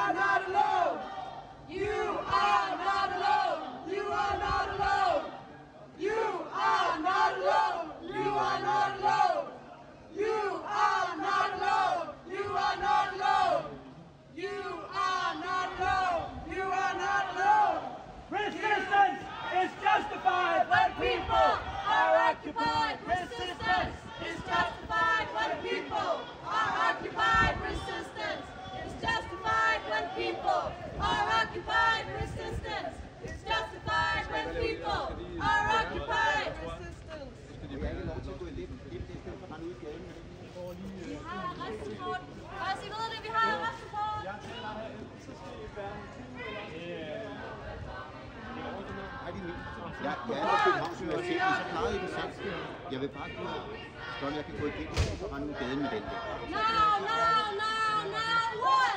are not alone. You are not alone. You are not alone. You are not alone. You are not alone. You are not alone. You are not alone. You are not alone. You are not alone. Resistance is justified when people are occupied. Resistance is justified when people are occupied. Resistance is justified when people are occupied. Resistance is justified when people are occupied. Resistance. Vi har ikke lov til at gå ind i stedet for at rende ud i gaden. Vi har arrestsupport. Og I ved det, vi har arrestsupport. Jeg taler herinde, så skal I være Jeg er på Københavns Universitet, men så klarede I det selv. Jeg vil bare gå, så jeg kan gå igennem og rende ud i gaden med den der. No, no, no, no, what?